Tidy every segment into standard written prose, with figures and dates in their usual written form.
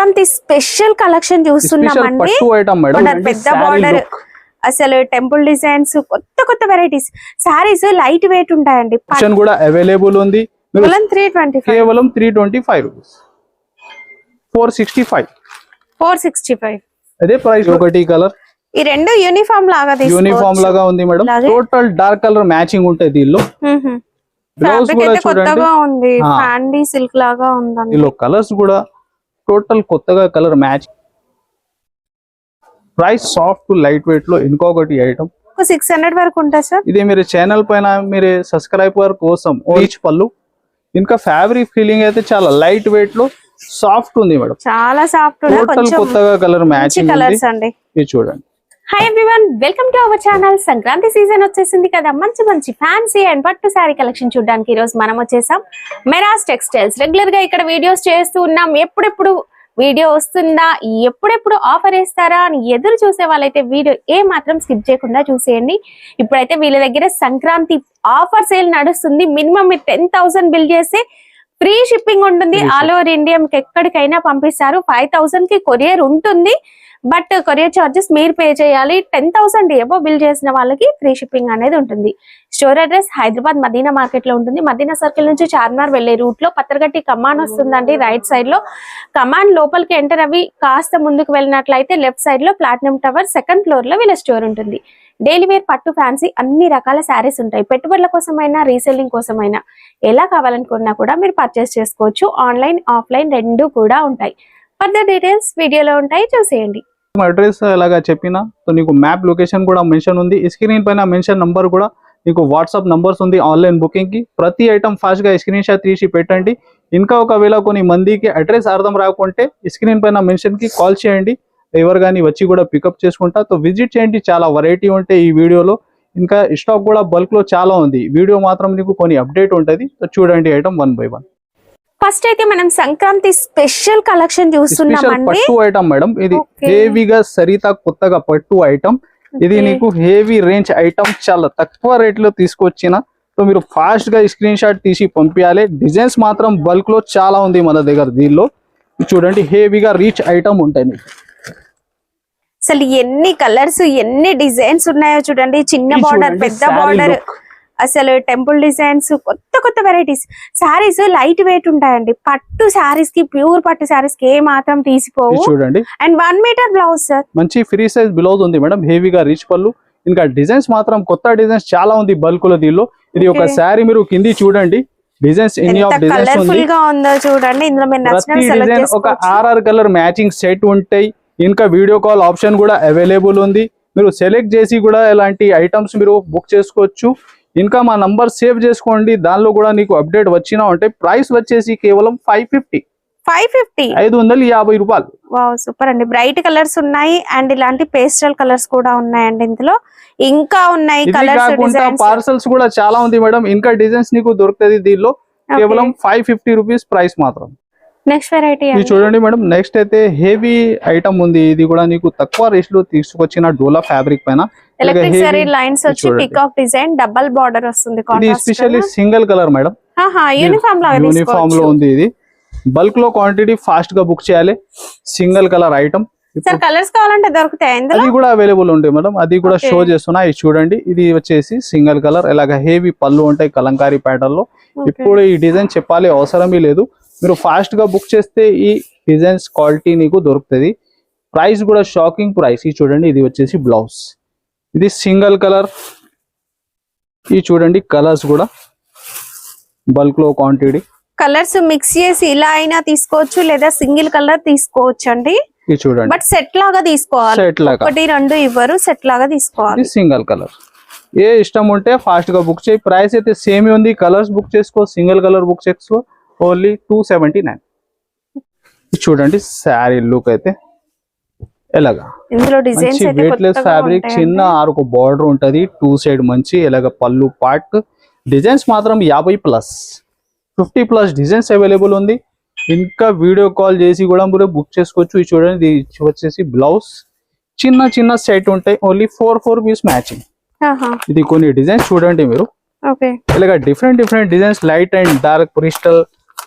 Sankranti special collection చూస్తున్నామండి. పెద్ద border అసలు టెంపుల్ డిజైన్స్ కొత్త కొత్త వెరైటీస్ సారీస్ లైట్ వెయిట్ ఉంటాయండి. కూడా అవైలబుల్ ఉంది. 325 కేవలం 325 రూపీస్. 465 అదే ప్రైస్. ఒకటి కలర్ ఈ రెండు యూనిఫామ్ లాగా ఉంది madam. Total dark colour matching ఉంటాయి దీనిలో. బ్లౌజ్ కూడా కొత్తగా ఉంది, ఫ్యాండీ సిల్క్ లాగా ఉందండి. దీనిలో కలర్స్ కూడా టోటల్ కొత్తగా colour match. Price soft light weight లో ఇంకొకటి ఐటమ్ 600 వరకు ఉంటుంది సార్. ఇది మీరు ఛానల్ పైన మీరు సబ్స్క్రైబర్ కోసం ఈచ్ పళ్ళు. ఇంకా ఫ్యాబ్రిక్ ఫీలింగ్ అయితే చాలా లైట్ వెయిట్ లో సాఫ్ట్ ఉంది మేడం. చాలా సాఫ్ట్ టోటల్ కొత్తగా కలర్ మ్యాచింగ్ కలర్స్ అండి. ఇది చూడండి. Hi everyone, welcome to our channel. Sankranti season వచ్చేసింది కదా, మంచి మంచి ఫ్యాన్సీ అండ్ పట్టు శారీ కలెక్షన్ చూడడానికి ఈ రోజు మనం వచ్చేసాం మెరాజ్ టెక్స్టైల్స్. రెగ్యులర్ గా ఇక్కడ వీడియోస్ చేస్తూ ఉన్నాం. ఎప్పుడెప్పుడు వీడియో వస్తుందా, ఎప్పుడెప్పుడు ఆఫర్ వేస్తారా అని ఎదురు చూసే వాళ్ళైతే వీడియో ఏ మాత్రం స్కిప్ చేయకుండా చూసేయండి. ఇప్పుడైతే వీళ్ళ దగ్గర సంక్రాంతి ఆఫర్ సేల్ నడుస్తుంది. మినిమం 10,000 బిల్ చేస్తే ఫ్రీ షిప్పింగ్ ఉంటుంది. ఆల్ ఓవర్ ఇండియా మీకు ఎక్కడికైనా పంపిస్తారు. 5,000 కి కొరియర్ ఉంటుంది, బట్ కొరియర్ చార్జెస్ మీరు పే చేయాలి. 10,000 ఎబో బిల్ చేసిన వాళ్ళకి ఫ్రీ షిప్పింగ్ అనేది ఉంటుంది. Store address Hyderabad Madina market లో ఉంటుంది. మదీనా సర్కిల్ నుంచి చార్మినార్ వెళ్లే రూట్ లో పత్రగట్టి కమాన్ వస్తుందండి. రైట్ సైడ్ లో కమాన్ లోపలికి ఎంటర్ అవి కాస్త ముందుకు వెళ్ళినట్లయితే లెఫ్ట్ సైడ్ లో ప్లాటినం టవర్ సెకండ్ ఫ్లోర్ లో వీళ్ళ స్టోర్ ఉంటుంది. డైలీ వేర్ పట్టు ఫ్యాన్సీ అన్ని రకాల శారీస్ ఉంటాయి. పెట్టుబడుల కోసమైనా రీసెల్లింగ్ కోసమైనా ఎలా కావాలనుకున్నా కూడా మీరు పర్చేస్ చేసుకోవచ్చు. ఆన్లైన్ ఆఫ్లైన్ రెండు కూడా ఉంటాయి. ఫర్దర్ డీటెయిల్స్ వీడియోలో ఉంటాయి, చూసేయండి. అడ్రస్ ఎలాగా చెప్పినా నీకు మ్యాప్ లొకేషన్ కూడా మెన్షన్ ఉంది. స్క్రీన్ పైన మెన్షన్ నంబర్ కూడా నీకు వాట్సాప్ నంబర్స్ ఉంది. ఆన్లైన్ బుకింగ్ కి ప్రతి ఐటమ్ ఫాస్ట్ గా స్క్రీన్ షాట్ తీసి పెట్టండి. ఇంకా ఒకవేళ కొన్ని మందికి అడ్రస్ అర్థం రాకుంటే స్క్రీన్ పైన మెన్షన్ కి కాల్ చేయండి. ఎవరు కానీ వచ్చి కూడా పికప్ చేసుకుంటా. సో విజిట్ చేయండి. చాలా వెరైటీ ఉంటాయి ఈ వీడియోలో. ఇంకా స్టాక్ కూడా బల్క్ లో చాలా ఉంది. వీడియో మాత్రం నీకు కొన్ని అప్డేట్ ఉంటుంది. సో చూడండి ఐటమ్ 1 by 1. ఫస్ట్ అయితే మనం సంక్రాంతి స్పెషల్ కలెక్షన్ చూస్తున్నామండి. పట్టు ఐటమ్ మేడం. ఇది హెవీగా సరిత కొత్తగా పట్టు ఐటమ్. ఇది నీకు హెవీ రేంజ్ ఐటమ్, చాలా తక్కువ రేట్ లో తీసుకొచ్చిన. సో మీరు ఫాస్ట్ గా స్క్రీన్ షాట్ తీసి పంపించాలి. డిజైన్స్ మాత్రం బల్క్ లో చాలా ఉంది మన దగ్గర. దీనిలో చూడండి హెవీగా రీచ్ ఐటమ్ ఉంటాయి. అసలు ఎన్ని కలర్స్ ఎన్ని డిజైన్స్ ఉన్నాయో చూడండి. చిన్న బార్డర్, పెద్ద బార్డర్, అసలు టెంపుల్ డిజైన్స్ కొత్త కొత్త వెరైటీస్. సారీస్ లైట్ వెయిట్ ఉంటాయండి. పట్టు సారీస్ కి, ప్యూర్ పట్టు సారీస్ కి ఏ మాత్రం తీసిపోవు. చూడండి. And 1 meter blouse sir. మంచి ఫ్రీ సైజ్ బ్లౌజ్ ఉంది మేడం. హెవీగా రీచ్ పళ్ళు. ఇంకా డిజైన్స్ మాత్రం కొత్త డిజైన్స్ చాలా ఉంది బల్క్ లో దీనిలో. ఇది ఒక సారీ మీరు కింది చూడండి. డిజైన్స్ ఎన్ని ఆఫ్ డిజైన్స్ కలర్ఫుల్ గా ఉందో చూడండి. ఇందులో మీరు నచ్చిన సెలెక్ట్ చేసుకోవచ్చు. ఒక 6 కలర్ మ్యాచింగ్ సెట్ ఉంటాయి. ఇంకా వీడియో కాల్ ఆప్షన్ కూడా అవైలబుల్ ఉంది. మీరు సెలెక్ట్ చేసి కూడా ఇలాంటి ఐటమ్స్ మీరు బుక్ చేసుకోవచ్చు. ఇంకా మా నంబర్ సేవ్ చేసుకోండి. దానిలో కూడా నీకు అప్డేట్ వచ్చినా ఉంటే. ప్రైస్ వచ్చేసి కేవలం 550 550 రూపాయలు. వావ్, సూపర్ అండి. బ్రైట్ కలర్స్ ఉన్నాయి అండ్ ఇలాంటి పేస్టల్ కలర్స్ కూడా ఉన్నాయండి. ఇందులో ఇంకా ఉన్నాయి కలర్స్. పార్సల్స్ కూడా చాలా ఉంది మేడం. ఇంకా డిజైన్స్ నీకు దొరుకుతుంది దీనిలో. కేవలం 550 రూపీస్ ప్రైస్ మాత్రం. నెక్స్ట్ వెరైటీ చూడండి మేడం. నెక్స్ట్ అయితే హెవీ ఐటమ్ ఉంది. ఇది కూడా నీకు తక్కువ రేట్ లో తీసుకొచ్చిన డోలా ఫ్యాబ్రిక్ పైన ఎలక్ట్రిక్ సారీ లైన్స్ వచ్చి పికాక్ డిజైన్, డబుల్ బార్డర్ వస్తుంది. ఇది especially single colour madam. Uniform లో ఉంది. ఇది బల్క్ లో క్వాంటిటీ ఫాస్ట్ గా బుక్ చేయాలి. Single colour item. కలర్స్ కావాలంటే దొరుకుతాయి. అది కూడా అవైలబుల్ ఉంటాయి మేడం. అది కూడా షో చేస్తున్నా. ఇది చూడండి. ఇది వచ్చేసి సింగిల్ కలర్. ఇలాగ హెవీ పళ్ళు ఉంటాయి కలంకారీ ప్యాటర్న్ లో. ఇప్పుడు ఈ డిజైన్ చెప్పాలి అవసరమే లేదు. మీరు ఫాస్ట్ గా బుక్ చేస్తే ఈ డిజైన్స్ క్వాలిటీ నీకు దొరుకుతుంది. ప్రైస్ కూడా షాకింగ్ ప్రైస్. ఇది చూడండి. ఇది వచ్చేసి బ్లౌజ్. ఇది సింగిల్ కలర్. ఇది చూడండి కలర్స్ కూడా బల్క్ లో క్వాంటిటీ. కలర్స్ మిక్స్ చేసి ఇలా అయినా తీసుకోవచ్చు, లేదా సింగిల్ కలర్ తీసుకోవచ్చు అండి. ఇది చూడండి. బట్ సెట్ లాగా తీసుకోవాలి. ఒకటి రెండు ఇవ్వరు, సెట్ లాగా తీసుకోవాలి. Single colour. ఏ ఇష్టం ఉంటే ఫాస్ట్ గా బుక్ చేయి. ప్రైస్ అయితే సేమ్ ఉంది. కలర్స్ బుక్ చేసుకో, సింగిల్ కలర్ బుక్ చేసుకో. ఓన్లీ 279. చూడండి శారీ లుక్ అయితే ఎలాగా. మంచి వెయిట్లెస్ ఫ్యాబ్రిక్. చిన్న ఆరుకు బార్డర్ ఉంటది. 2 సైడ్ మంచి ఎలాగ పళ్ళు పార్ట్. డిజైన్స్ మాత్రం 50+, 50+ డిజైన్స్ అవైలబుల్ ఉంది. ఇంకా వీడియో కాల్ చేసి కూడా మీరు బుక్ చేసుకోవచ్చు. ఇది చూడండి. ఇది వచ్చేసి బ్లౌజ్. చిన్న చిన్న సెట్ ఉంటాయి. Only 4 piece matching. ఇది కొన్ని డిజైన్స్ చూడండి మీరు. ఇలాగ different designs, light and dark, crystal,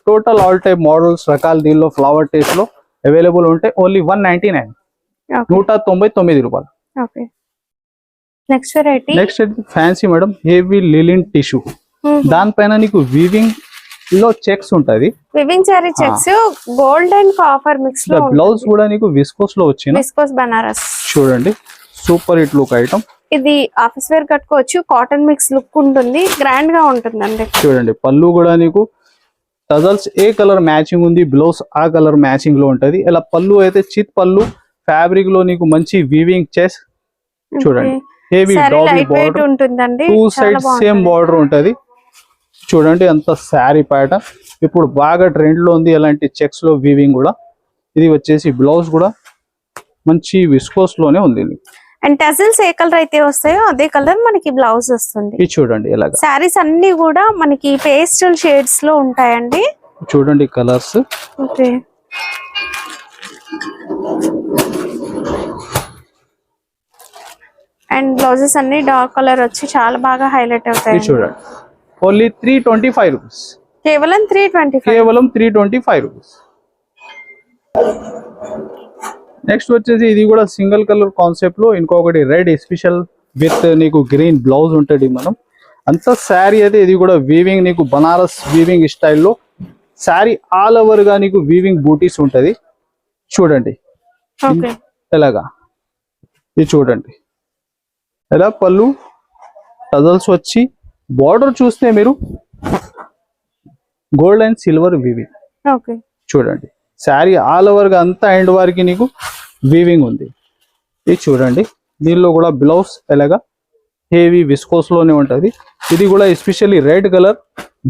total all type models రకాలు దీనిలో ఫ్లవర్ టేస్ట్ లో. అవైలబుల్ ఉంటాయి. ఓన్లీ 199, ఓకే 199 రూపాయలు. Okay next variety. Next fancy madam, heavy linen tissue, దానిపైన నీకు వీవింగ్ లో చెక్స్ ఉంటది. Weaving sari checks gold and copper mix లో బ్లౌజ్ కూడా నీకు విస్కోస్ లో వచ్చిన విస్కోస్ బనారస్. చూడండి సూపర్ హిట్ లుక్ ఐటమ్. ఇది ఆఫీస్ వేర్ కట్టుకోవచ్చు, కాటన్ మిక్స్ లుక్ ఉంటుంది, గ్రాండ్ గా ఉంటుందండి. చూడండి పళ్ళు కూడా నీకు టజల్స్ ఏ కలర్ మ్యాచింగ్ ఉంది, బ్లౌజ్ ఆ కలర్ మ్యాచింగ్ లో ఉంటది. ఇలా పళ్ళు అయితే చిత్ పళ్ళు, ఫ్యాబ్రిక్ లో నీకు మంచి వీవింగ్ చెస్. చూడండి హెవీ డాబీ బార్డర్ ఉంటుందండి, టూ సైడ్స్ సేమ్ బార్డర్ ఉంటది. చూడండి అంత శారీ ప్యాటర్న్ ఇప్పుడు బాగా ట్రెండ్ లో ఉంది, అలాంటి చెక్స్ లో వీవింగ్ కూడా. ఇది వచ్చేసి బ్లౌజ్ కూడా మంచి విస్కోస్ లోనే ఉంది. అండ్ టజిల్స్ ఏ కలర్ అయితే వస్తాయో అదే కలర్ మనకి బ్లౌజ్ వస్తుంది. ఇది చూడండి ఎలాగా సారీస్ అన్ని కూడా మనకి పేస్టల్ షేడ్స్ లో ఉంటాయండి. చూడండి కలర్స్. ఓకే అండ్ బ్లౌజెస్ అన్ని డార్క్ కలర్ వచ్చి చాలా బాగా హైలైట్ అవుతాయి. చూడండి ఓన్లీ 325 రూపీస్, కేవలం 325, కేవలం 325 రూపీస్. నెక్స్ట్ వచ్చేసి ఇది కూడా సింగిల్ కలర్ కాన్సెప్ట్ లో ఇంకొకటి రెడ్ స్పెషల్ విత్ నీకు గ్రీన్ బ్లౌజ్ ఉంటుంది. మనం అంత శారీ అయితే ఇది కూడా వీవింగ్ నీకు బనారస్ వీవింగ్ స్టైల్లో శారీ ఆల్ ఓవర్ గా నీకు వీవింగ్ బూటీస్ ఉంటది. చూడండి ఓకే ఎలాగా ఇది చూడండి ఎలా పళ్ళు టజల్స్ వచ్చి బార్డర్ చూస్తే మీరు gold and silver weaving. Okay చూడండి శారీ ఆల్ ఓవర్ గా అంతా ఎండ్ వరకు నీకు వీవింగ్ ఉంది. ఇది చూడండి దీనిలో కూడా బ్లౌజ్ ఎలాగా హెవీ విస్కోస్ లోనే ఉంటది. ఇది కూడా ఎస్పెషల్లీ రెడ్ కలర్.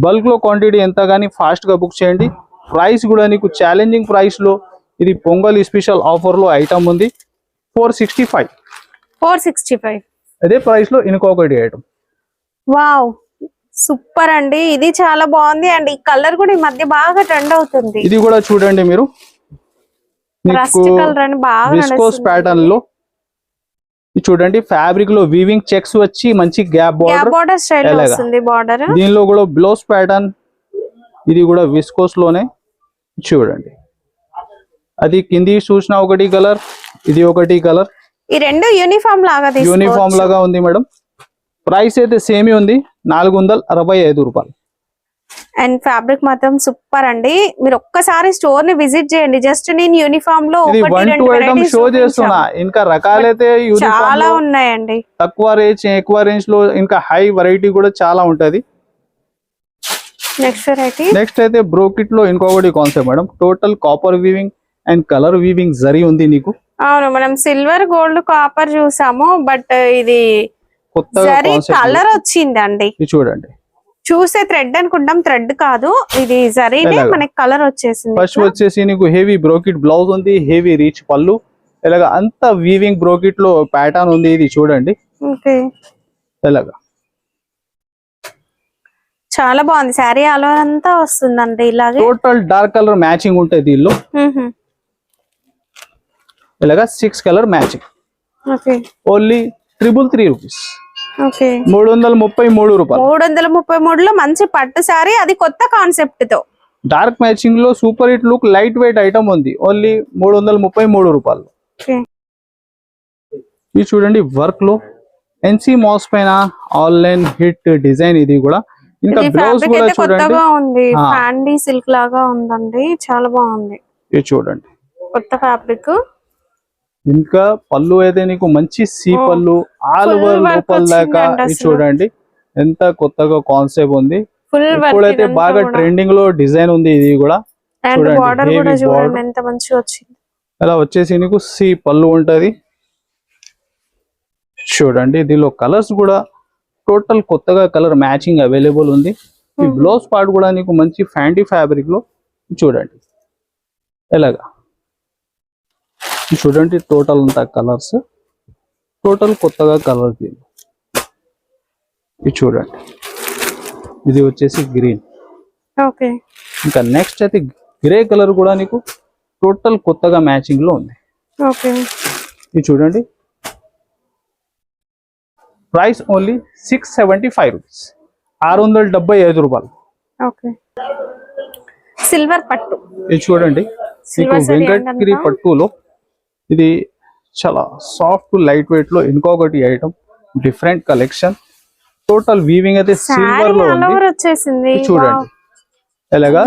బల్క్ లో క్వాంటిటీ ఎంత కానీ ఫాస్ట్ గా బుక్ చేయండి. ప్రైస్ కూడా నీకు ఛాలెంజింగ్ ప్రైస్ లో ఇది పొంగల్ స్పెషల్ ఆఫర్ లో ఐటమ్ ఉంది 465. అదే ప్రైస్ లో ఇంకొకటి ఐటమ్. వావ్ సూపర్ అండి, ఇది చాలా బాగుంది. అండ్ ఈ కలర్ కూడా ఈ మధ్య బాగా ట్రెండ్ అవుతుంది. ఇది కూడా చూడండి మీరు రస్ట్ కలర్ అని బాగా విస్కోస్ ప్యాటర్న్ లో. ఇది చూడండి ఫ్యాబ్రిక్ లో వీవింగ్ చెక్స్ వచ్చి మంచి గ్యాప్ బార్డర్ స్టైల్ వస్తుంది బార్డర్. దీనిలో కూడా బ్లౌజ్ ప్యాటర్న్ ఇది కూడా విస్కోస్ లోనే. చూడండి అది కింది చూసిన ఒకటి కలర్, ఇది ఒకటి కలర్. ఈ రెండు యూనిఫామ్ లాగా ఉంది మేడం. ప్రైస్ అయితే సేమ్ ఉంది 465 రూపాయలు. అండ్ ఫ్యాబ్రిక్ మాత్రం సూపర్ అండి. మీరు ఒక్కసారి స్టోర్ ని విజిట్ చేయండి. జస్ట్ నేను యూనిఫామ్ లో షో చేస్తున్నా, ఇంకా రకాలైతే చాలా ఉన్నాయండి. తక్కువ రేంజ్ ఎక్కువ రేంజ్ లో ఇంకా హై వెరైటీ కూడా చాలా ఉంటది. నెక్స్ట్ అయితే బ్రోకెట్ లో ఇంకొకటి concept madam, total copper weaving and colour weaving zari ఉంది నీకు. అవును మనం సిల్వర్ గోల్డ్ కాపర్ చూసాము, బట్ ఇది కొత్తగా కలర్ వచ్చిందండి. చూడండి చూసే థ్రెడ్ అనుకుంటాం, థ్రెడ్ కాదు ఇది జరీనే మనకి కలర్ వచ్చేసింది. ఫస్ట్ వచ్చేసి నీకు హెవీ బ్రోకెట్ బ్లౌజ్ ఉంది, హెవీ రీచ్ పళ్ళు, ఇలాగా అంతా వీవింగ్ బ్రోకెట్ లో ప్యాటర్న్ ఉంది. ఇది చూడండి ఇలాగా చాలా బాగుంది. శారీ ఆల్ ఓవర్ అంతా వస్తుందండి ఇలాగే. టోటల్ డార్క్ కలర్ మ్యాచింగ్ ఉంటాయి దీనిలో. ఇలాగా 6 కలర్ మ్యాచింగ్. Only 333 rupees. 333 రూపాయలు. 333 లో మంచి పట్టు శారీ, అది కొత్త కాన్సెప్ట్ తో డార్క్ మ్యాచింగ్ లో super hit look light weight item ఉంది. ఓన్లీ 333 రూపాయలు. ఇది చూడండి వర్క్ లో ఎన్సీ మాస్ పైన ఆన్లైన్ హిట్ డిజైన్. ఇది కూడా ఇంకా బ్లౌజ్ కూడా చూడండి ఫ్యాండీ సిల్క్ లాగా ఉందండి, చాలా బాగుంది. ఇది చూడండి కొత్త ఫ్యాబ్రిక్. ఇంకా పళ్ళు అయితే నీకు మంచి సీ పళ్ళు ఆల్ ఓవర్ లోపల దాకా. ఇది చూడండి ఎంత కొత్తగా కాన్సెప్ట్ ఉంది. ఇప్పుడైతే బాగా ట్రెండింగ్ లో డిజైన్ ఉంది. ఇది కూడా చూడండి ఎంత మంచిగా వచ్చింది. అలా వచ్చేసి నీకు సీ పళ్ళు ఉంటది. చూడండి దీనిలో కలర్స్ కూడా టోటల్ కొత్తగా కలర్ మ్యాచింగ్ అవైలబుల్ ఉంది. ఈ బ్లౌజ్ పార్ట్ కూడా నీకు మంచి ఫ్యాండీ ఫ్యాబ్రిక్ లో. చూడండి ఎలాగా చూడండి టోటల్ అంతా కలర్స్, టోటల్ కొత్తగా కలర్. ఇది చూడండి ఇది వచ్చేసి గ్రీన్. ఇంకా నెక్స్ట్ అయితే గ్రే కలర్ కూడా నీకు టోటల్ కొత్తగా మ్యాచింగ్ లో ఉంది. ఇది చూడండి ప్రైస్ ఓన్లీ 675 రూపీస్, 675 రూపాయలు. సిల్వర్ పట్టు. ఇది చూడండి మీకు వెంకటగిరి పట్టులో ఇది చాలా సాఫ్ట్ లైట్ వెయిట్ లో ఇంకొకటి item different collection. Total weaving అయితే సిల్వర్ లో ఉంది. వచ్చేసింది చూడండి ఎలాగా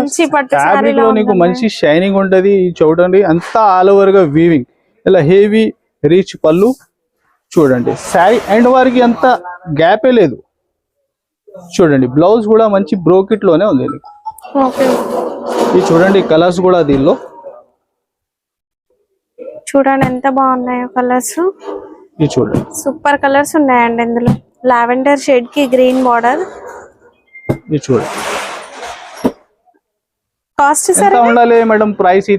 ఫ్యాబ్రిక్ లో నీకు మంచి షైనింగ్ ఉంటది. చూడండి అంతా ఆల్ ఓవర్ గా వీవింగ్, ఇలా హెవీ రీచ్ పళ్ళు. చూడండి శారీ ఎండ్ వారికి అంత గ్యాపే లేదు. చూడండి బ్లౌజ్ కూడా మంచి బ్రోకెట్ లోనే ఉంది. ఇది చూడండి కలర్స్ కూడా దీనిలో చూడండి ఎంత బాగున్నాయో కలర్స్. ఇది చూడండి సూపర్ కలర్స్ ఉన్నాయండి ఇందులో. లావెండర్ షేడ్ కి గ్రీన్ బార్డర్. ఇది చూడండి కాస్ట్ ఎంత ఉండాలి మేడం ప్రైస్?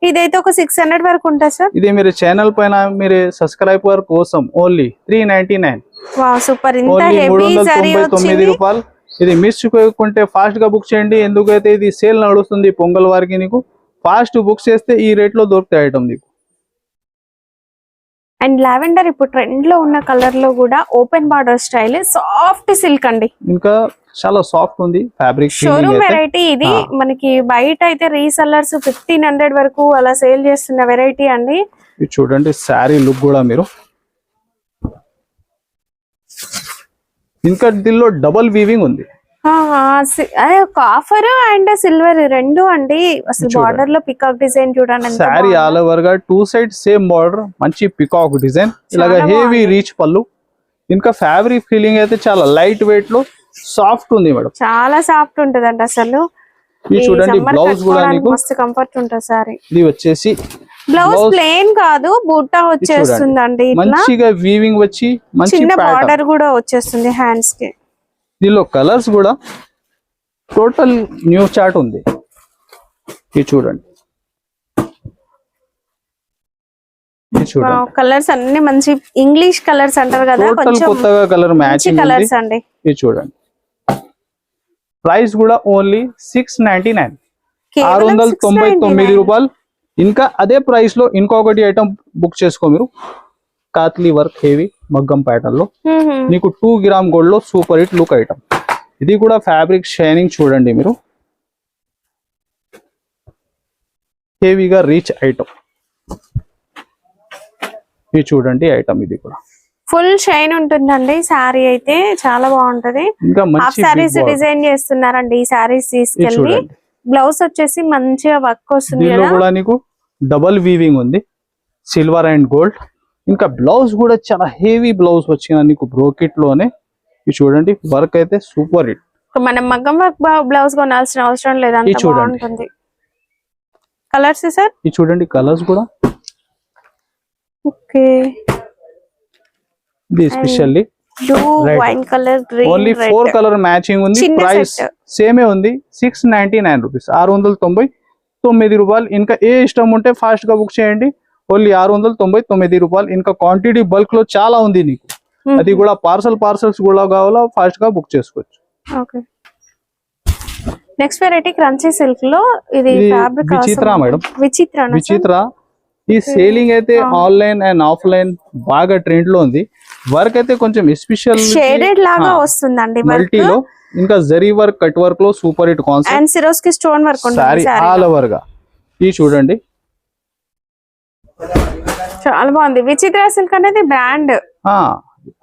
ఇదైతే ఒక 600 వరకు ఉంటుంది సార్. ఇది మీరు ఛానల్ పైన మీరు సబ్స్క్రైబర్ కోసం ఓన్లీ 399. Wow super. ఇంత హెవీ సారీ వచ్చింది. రూపాయలు. ఇది మిస్ చేయకుంటే ఫాస్ట్ గా బుక్ చేయండి. ఎందుకైతే ఇది సేల్ నడుస్తుంది పొంగల్ వారికి. నీకు ఫాస్ట్ బుక్ చేస్తే ఈ రేట్ లో దొరుకుతాయి ఐటమ్ నీకు. అండ్ లావెండర్ ఇప్పుడు ట్రెండ్ లో ఉన్న కలర్ లో కూడా open border style soft silk అండి. ఇంకా చాలా సాఫ్ట్ ఉంది ఫ్యాబ్రిక్. షోరూమ్ వెరైటీ ఇది. మనకి బయట అయితే రీసెల్లర్స్ 1500 వరకు అలా సేల్ చేస్తున్న వెరైటీ అండి. ఇది చూడండి శారీ లుక్ కూడా మీరు. ఇంకా దీనిలో డబల్ వీవింగ్ ఉంది. కాఫర్ అండ్ సిల్వర్ రెండు అండి. అసలు బార్డర్ లో పికాక్ డిజైన్ చూడండి. శారీ ఆల్ ఓవర్ గా టూ సైడ్ సేమ్ బార్డర్, మంచి పికాక్ డిజైన్, ఇలాగా హెవీ రీచ్ పళ్ళు. ఇంకా ఫ్యాబ్రిక్ ఫీలింగ్ అయితే చాలా లైట్ వెయిట్ లో సాఫ్ట్ ఉంది మేడం. చాలా సాఫ్ట్ ఉంటదండి అసలు. ఇది చూడండి బ్లౌజ్ కూడా నీకు మస్తు కంఫర్ట్ ఉంటుంది సారీ. ఇది వచ్చేసి బ్లౌజ్ ప్లెయిన్ కాదు, బూటా వచ్చేస్తుందండి. మంచిగా వీవింగ్ వచ్చి మంచి చిన్న బార్డర్ కూడా వచ్చేస్తుంది హ్యాండ్స్ కి. దీనిలో కలర్స్ కూడా టోటల్ న్యూ చార్ట్ ఉంది. ఇది చూడండి కలర్స్ అన్ని మంచి ఇంగ్లీష్ కలర్స్ అంటారు కదా, కొంచెం కొత్తగా కలర్ మ్యాచింగ్ కలర్స్ అండి. ఇది చూడండి ప్రైస్ కూడా ఓన్లీ 699, 699 రూపాయలు. ఇంకా అదే ప్రైస్ లో ఇంకొకటి ఐటమ్ బుక్ చేసుకో మీరు. కాత్లీ వర్క్ హెవీ మగ్గం ప్యాటర్న్ లో నీకు 2 గ్రామ్ గోల్డ్ లో సూపర్ హిట్ లుక్ ఐటమ్. ఇది కూడా ఫ్యాబ్రిక్ షైనింగ్ చూడండి మీరు. హెవీగా రీచ్ ఐటమ్. ఇది చూడండి ఐటమ్, ఇది కూడా ఫుల్ షైన్ ఉంటుందండి. సారీ అయితే చాలా బాగుంటది. ఇంకా హాఫ్ సారీస్ డిజైన్ చేస్తున్నారండి ఈ సారీస్ తీసుకెళ్ళి. బ్లౌజ్ వచ్చేసి మంచిగా వర్క్ వస్తుంది దీనిలో కూడా నీకు డబల్ వీవింగ్ ఉంది, సిల్వర్ అండ్ గోల్డ్. ఇంకా బ్లౌజ్ కూడా చాలా హెవీ బ్లౌజ్ వచ్చిన నీకు బ్రోకెట్ లోనే. ఇది చూడండి వర్క్ అయితే సూపర్ హిట్. మనం మగ్గం వర్క్ బ్లౌజ్ కొనాల్సిన అవసరం లేదు, అంత బాగుంటుంది. కలర్స్ సార్ ఇది చూడండి కలర్స్ కూడా. ఓకే ఇది specially blue, wine colour, green, only 4 colour matching ఉంది. ప్రైస్ సేమే ఉంది 699 రూపీస్, 699 రూపాయలు. ఇంకా ఏ ఇష్టం ఉంటే ఫాస్ట్ గా బుక్ చేయండి. ఓన్లీ 699 రూపాయలు. ఇంకా క్వాంటిటీ బల్క్ లో చాలా ఉంది నీకు. అది కూడా పార్సల్స్ కూడా కావాలా ఫాస్ట్ గా బుక్ చేసుకోవచ్చు. Okay next variety crunchy silk లో ఇది ఫ్యాబ్రిక్ విచిత్ర మేడం. విచిత్ర ఈ సేలింగ్ అయితే ఆన్లైన్ అండ్ ఆఫ్లైన్ బాగా ట్రెండ్ లో ఉంది. వర్క్ అయితే కొంచెం స్పెషల్ షేడెడ్ లాగా వస్తుందండి మల్టీలో. ఇంకా జరీ వర్క్, కట్ వర్క్ లో సూపర్ హిట్ కాన్సెప్ట్. అండ్ సిరోస్ కి స్టోన్ వర్క్ ఉంటుంది ఆల్ ఓవర్ గా. ఇది చూడండి చాలా బాగుంది. విచిత్ర సిల్క్ అనేది బ్రాండ్.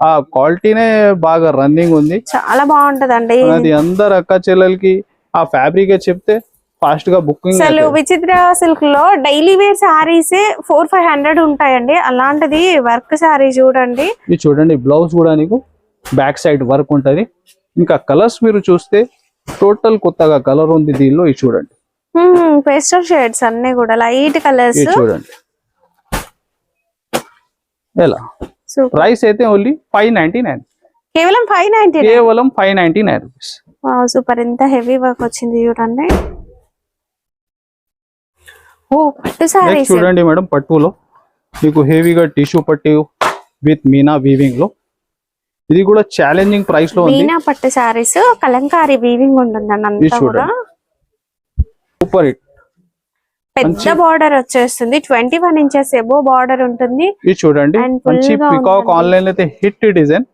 ఆ క్వాలిటీనే బాగా రన్నింగ్ ఉంది, చాలా బాగుంటదండి. అది అందరు అక్క చెల్లెలకి ఆ ఫ్యాబ్రిక్ చెప్తే ఫాస్ట్ గా బుకింగ్. అసలు విచిత్ర సిల్క్ లో డైలీ వేర్ సారీస్ 400-500 ఉంటాయండి. అలాంటిది వర్క్ సారీ చూడండి. ఇది చూడండి బ్లౌజ్ కూడా నీకు బ్యాక్ సైడ్ వర్క్ ఉంటది. ఇంకా కలర్స్ మీరు చూస్తే టోటల్ కొత్తగా కలర్ ఉంది దీనిలో. ఇది చూడండి పేస్టల్ షేడ్స్ అన్ని కూడా లైట్ కలర్స్. చూడండి ఎలా. ప్రైస్ అయితే ఓన్లీ 599, కేవలం 599 రూపీస్. సూపర్. ఎంత హెవీ వర్క్ వచ్చింది చూడండి. ఓ పట్టు సారీ చూడండి మేడం. పట్టులో మీకు హెవీగా టిష్యూ పట్టు విత్ మీనా వీవింగ్ లో. ఇది కూడా ఛాలెంజింగ్ ప్రైస్ లో ఉంది. మీనా పట్టు సారీస్ కలంకారీ వీవింగ్ ఉంటుందండి అంతా కూడా. Super hit. పెద్ద బార్డర్ వచ్చేస్తుంది, 21 ఇంచెస్ ఎబో బార్డర్ ఉంటుంది. ఇది చూడండి మంచి పికాక్ ఆన్లైన్ అయితే హిట్ డిజైన్.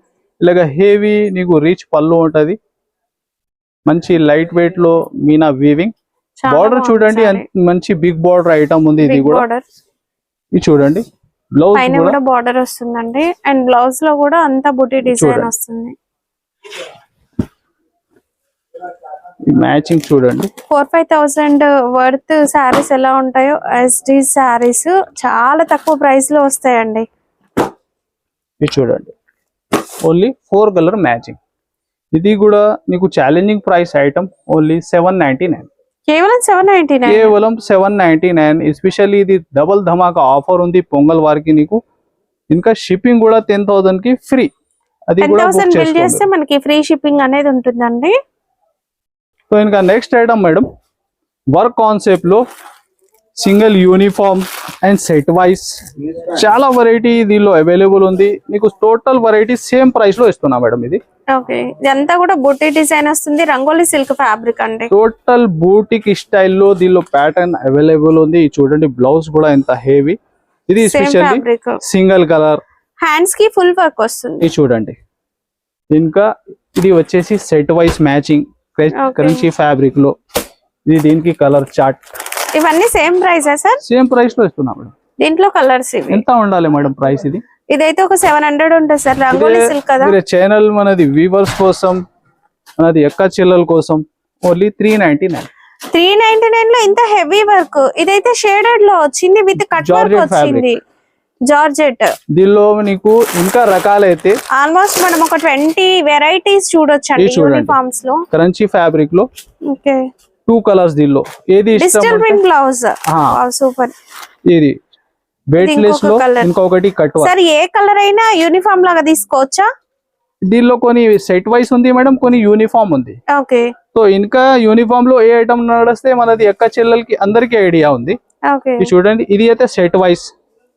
ఇలాగా హెవీ నీకు రీచ్ పళ్ళు ఉంటది. మంచి లైట్ వెయిట్ లో మీనా వీవింగ్. బార్డర్ చూడండి మంచి బిగ్ బార్డర్ ఐటమ్ ఉంది. ఇది కూడా ఇది చూడండి బ్లౌజ్ పైన కూడా బార్డర్ వస్తుందండి అండ్ బ్లౌజ్ లో కూడా అంతా బుటీ డిజైన్ వస్తుంది. మ్యాచింగ్ చూడండి 4,000-5,000 వర్త్ శారీస్ ఎలా ఉంటాయో ఎస్డి శారీస్ చాలా తక్కువ ప్రైస్ లో వస్తాయండి. ఇది చూడండి ఓన్లీ 4 కలర్ మ్యాచింగ్. ఇది కూడా నీకు ఛాలెంజింగ్ ప్రైస్ ఐటమ్ ఓన్లీ 799. కేవలం 799. కేవలం 799. ఎస్పెషల్లీ ఇది డబుల్ ధమాకా ఆఫర్ ఉంది పొంగల్ వారికి. నీకు ఇంకా షిప్పింగ్ కూడా 10,000 కి ఫ్రీ. అది కూడా 10,000 బిల్ చేస్తే మనకి ఫ్రీ షిప్పింగ్ అనేది ఉంటుందండి. సో ఇంకా next item madam work concept లో single uniform and set wise చాలా వెరైటీ దీనిలో అవైలబుల్ ఉంది. నీకు టోటల్ వెరైటీ సేమ్ ప్రైస్ లో ఇస్తున్నా మేడం. ఇది ఓకే ఇదంతా కూడా బూటీ డిజైన్ వస్తుంది. రంగోలీ సిల్క్ ఫ్యాబ్రిక్ అండి. టోటల్ బూటిక్ స్టైల్లో దీనిలో ప్యాటర్న్ అవైలబుల్ ఉంది. చూడండి బ్లౌజ్ కూడా ఎంత హెవీ. ఇది స్పెషల్లీ సింగిల్ కలర్ హ్యాండ్స్ కి ఫుల్ వర్క్ వస్తుంది. ఇది చూడండి ఇంకా ఇది వచ్చేసి set wise matching crunchy fabric లో. ఇది దీనికి కలర్ చార్ట్. ఇవన్నీ same price sir? Same price లో ఇస్తున్నా మేడం. దీంట్లో కలర్స్ ఎంత ఉండాలి మేడం ప్రైస్? ఇదైతే ఒక 700 ఉంటుంది సార్. రంగోలీ సిల్క్ కదా. ఛానల్ మనది వీవర్స్ కోసం మనది ఎక్క చిల్లల కోసం ఓన్లీ 399. 399 లో ఇంత హెవీ వర్క్. ఇదైతే షేడెడ్ లో వచ్చింది విత్ కట్ వర్క్ వచ్చింది. జార్జెట్. దీనిలో నీకు ఇంకా రకాలైతే ఆల్మోస్ట్ మనం ఒక 20 వెరైటీస్ చూడొచ్చండి యూనిఫామ్స్ లో. క్రంచీ ఫ్యాబ్రిక్ లో ఓకే 2 కలర్స్ దీనిలో ఏది డిజిటల్ ప్రింట్ బ్లౌజ్. సూపర్. ఇది వెయిట్లెస్ లో ఇంకొకటి కట్ వర్క్. సార్ ఏ కలర్ అయినా యూనిఫామ్ లాగా తీసుకోవచ్చా? దీనిలో కొన్ని సెట్ వైస్ ఉంది మేడం, కొన్ని యూనిఫామ్ ఉంది. ఓకే సో ఇంకా యూనిఫామ్ లో ఏ ఐటమ్ నడిస్తే మనది ఎక్క చెల్లెలకి అందరికి ఐడియా ఉంది. ఓకే ఇది చూడండి ఇది అయితే సెట్ వైస్.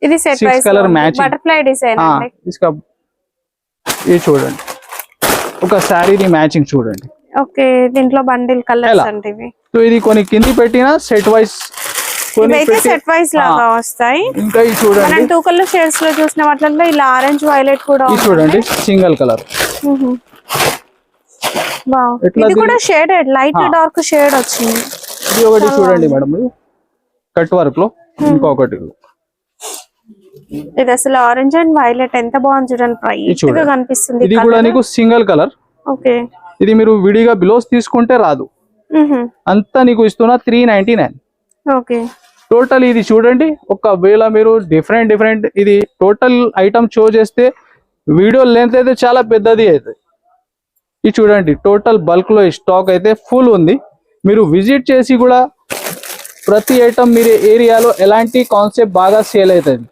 ఇది set wise colour matching butterfly design అండి. ఇది చూడండి ఒక సారీది మ్యాచింగ్ చూడండి. ఓకే దీంట్లో బండిల్ కలర్స్ అంటే ఇవి. సో ఇది కొన్ని కింది పెట్టిన సెట్ వైస్, ఇవైతే సెట్ వైస్ లాగా వస్తాయి. ఇంకా ఇది చూడండి మనం 2 కలర్ షేడ్స్ లో చూసిన వాటిలో ఇలా ఆరెంజ్ వైలెట్ కూడా ఉంది. చూడండి సింగిల్ కలర్. వావ్ ఇది కూడా షేడెడ్ లైట్ డార్క్ షేడ్ వచ్చింది. ఇది ఒకటి చూడండి మేడం కట్ వర్క్ లో. ఇంకొకటి ఇది అసలు ఆరెంజ్ అండ్ వైలెట్ ఎంత బాగుంది చూడండి. బ్రైట్ గా కనిపిస్తుంది. ఇది కూడా నీకు సింగిల్ కలర్. ఓకే ఇది మీరు విడిగా బ్లౌజ్ తీసుకుంటే రాదు. అంతా నీకు ఇస్తున్నా 399. ఓకే టోటల్ ఇది చూడండి ఒకవేళ మీరు డిఫరెంట్ ఇది టోటల్ ఐటమ్ షో చేస్తే వీడియో లెంత్ అయితే చాలా పెద్దది అయితే. ఇది చూడండి టోటల్ బల్క్ లో స్టాక్ అయితే ఫుల్ ఉంది. మీరు విజిట్ చేసి కూడా ప్రతి ఐటమ్ మీరు ఏరియాలో ఎలాంటి కాన్సెప్ట్ బాగా సేల్ అవుతుంది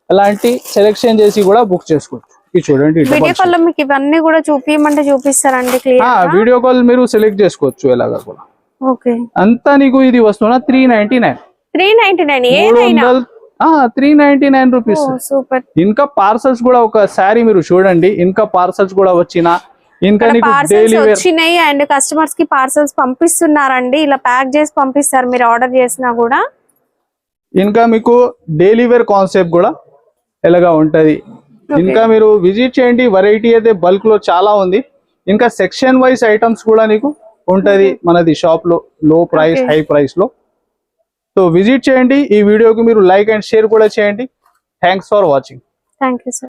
అలాంటి సెలెక్షన్ చేసి కూడా బుక్ చేసుకోవచ్చు. ఇది చూడండి వీడియో కాల్ లో మీకు ఇవన్నీ కూడా చూపియమంటే చూపిస్తారండి క్లియర్. వీడియో కాల్ మీరు సెలెక్ట్ చేసుకోవచ్చు ఎలాగా కూడా. ఓకే అంతా నీకు ఇది వస్తున్నా 399. 399 ఏదైనా 399 రూపీస్. సూపర్. ఇంకా పార్సల్స్ కూడా ఒక సారీ మీరు చూడండి ఇంకా పార్సల్స్ కూడా వచ్చిన ఇంకా నీకు డైలీ వేర్ వచ్చినాయి అండ్ కస్టమర్స్ కి పార్సల్స్ పంపిస్తున్నారండి. ఇలా ప్యాక్ చేసి పంపిస్తారు మీరు ఆర్డర్ చేసినా కూడా. ఇంకా మీకు డైలీ వేర్ కాన్సెప్ట్ కూడా ఎలాగా ఉంటది. ఇంకా మీరు విజిట్ చేయండి. వెరైటీ అయితే బల్క్ లో చాలా ఉంది. ఇంకా సెక్షన్ వైస్ ఐటమ్స్ కూడా నీకు ఉంటది మనది షాప్ లో లో ప్రైస్ హై ప్రైస్ లో. సో విజిట్ చేయండి. ఈ వీడియోకి మీరు లైక్ అండ్ షేర్ కూడా చేయండి. Thanks for watching. Thank you sir.